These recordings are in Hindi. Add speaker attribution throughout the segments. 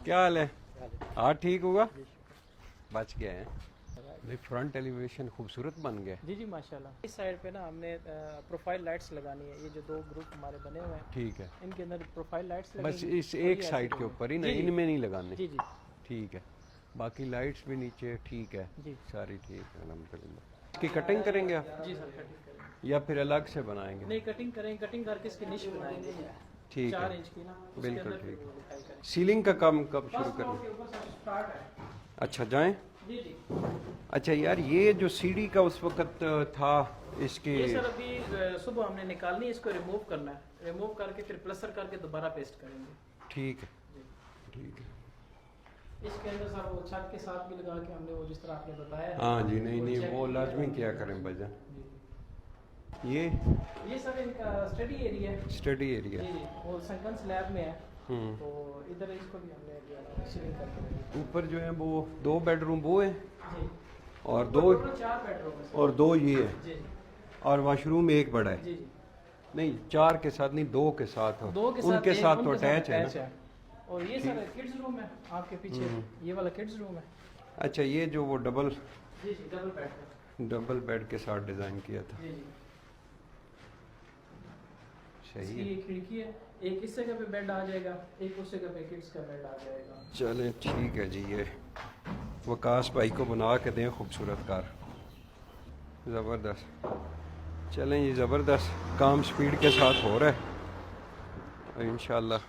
Speaker 1: क्या हाल है? हाँ ठीक होगा, बच गए हैं भाई। फ्रंट एलिवेशन खूबसूरत बन गया।
Speaker 2: जी जी माशाल्लाह। इस साइड पे ना हमने प्रोफाइल लाइट्स लगानी है। ये जो दो ग्रुप हमारे बने हुए हैं,
Speaker 1: ठीक है,
Speaker 2: इनके अंदर प्रोफाइल लाइट्स
Speaker 1: बस
Speaker 2: लगेंगी।
Speaker 1: इस
Speaker 2: और
Speaker 1: एक
Speaker 2: ये ऐसे
Speaker 1: साइड के
Speaker 2: रहेंगे।
Speaker 1: ऊपर ही ना,
Speaker 2: जी जी
Speaker 1: इनमें नहीं लगाने।
Speaker 2: जी जी
Speaker 1: ठीक है, बाकी लाइट्स भी नीचे ठीक है,
Speaker 2: जी
Speaker 1: सारी ठीक है अल्हम्दुलिल्लाह। इसकी कटिंग करेंगे आप
Speaker 2: जी सर, कटिंग करेंगे।
Speaker 1: या फिर अलग से बनाएंगे?
Speaker 2: नहीं, कटिंग करेंगे। कटिंग करके इसकी निश बनाएंगे
Speaker 1: ठीक
Speaker 2: 4
Speaker 1: है,
Speaker 2: इंच की ना, उसके
Speaker 1: बिल्कुल
Speaker 2: अंदर फिर
Speaker 1: ठीक
Speaker 2: वो
Speaker 1: है।
Speaker 2: लिखाई करेंगे।
Speaker 1: सीलिंग का काम कब शुरू
Speaker 2: फर्स्ट फ्लोर
Speaker 1: करना?
Speaker 2: के ऊपर सर स्टार्ट है।
Speaker 1: अच्छा जाएं।
Speaker 2: जी जी।
Speaker 1: अच्छा यार, ये जो सीढ़ी का उस वक्त था इसके,
Speaker 2: ये सर अभी सुबह हमने निकालनी है, इसको रिमूव करना है। रिमूव करके फिर प्लस्तर करके दोबारा पेस्ट करेंगे।
Speaker 1: ठीक है
Speaker 2: जी।
Speaker 1: ठीक है।
Speaker 2: इसके अंदर सर वो छत के साथ भी लगा के हमने वो जिस तरह आपने बताया है।
Speaker 1: हाँ जी, नहीं नहीं
Speaker 2: चेक
Speaker 1: वो
Speaker 2: किया
Speaker 1: लाजमी
Speaker 2: है।
Speaker 1: क्या करें भजन।
Speaker 2: जी।
Speaker 1: ये
Speaker 2: ये सर इनका स्टडी एरिया है।
Speaker 1: Study area.
Speaker 2: जी जी, वो संकन स्लैब में है।
Speaker 1: हम्म।
Speaker 2: तो इधर इसको भी हमने जो है ना सीलिंग करके रखी
Speaker 1: ऊपर जो है वो 2 बेडरूम वो है
Speaker 2: है। जी।
Speaker 1: और
Speaker 2: ऊपर
Speaker 1: 2
Speaker 2: टोटल 4 बेडरूम है सर।
Speaker 1: और 2 ये है
Speaker 2: जी जी
Speaker 1: और वॉशरूम एक बड़ा है।
Speaker 2: जी जी।
Speaker 1: नहीं 4 के साथ नहीं, 2 के साथ हो।
Speaker 2: दो के साथ
Speaker 1: उनके
Speaker 2: एक
Speaker 1: साथ
Speaker 2: रूम
Speaker 1: तो
Speaker 2: के साथ
Speaker 1: अटैच है
Speaker 2: attach
Speaker 1: ना।
Speaker 2: और ये सर किड्स रूम है आपके पीछे। ये वाला किड्स रूम है।
Speaker 1: अच्छा ये जो वो
Speaker 2: जी जी, डबल बेड का।
Speaker 1: डबल बेड के साथ डिजाइन किया था।
Speaker 2: जी जी।
Speaker 1: सही
Speaker 2: इसकी
Speaker 1: है।
Speaker 2: एक खिड़की है, एक इस जगह पे बेड आ जाएगा, एक उस जगह पे किड्स का बेड आ जाएगा।
Speaker 1: चलें ठीक है जी। ये वकास भाई को बना के दें खूबसूरत कार, ज़बरदस्त। चलें जी, ज़बरदस्त काम स्पीड के साथ हो रहा है इंशाल्लाह।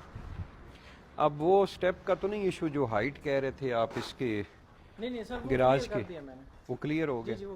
Speaker 1: अब वो स्टेप का तो नहीं इशू जो हाइट कह रहे थे आप इसके
Speaker 2: नहीं नहीं सर, वो
Speaker 1: गिराज
Speaker 2: clear कर
Speaker 1: के,
Speaker 2: दिया मैंने।
Speaker 1: वो क्लियर हो
Speaker 2: जी
Speaker 1: गया?
Speaker 2: जी, वो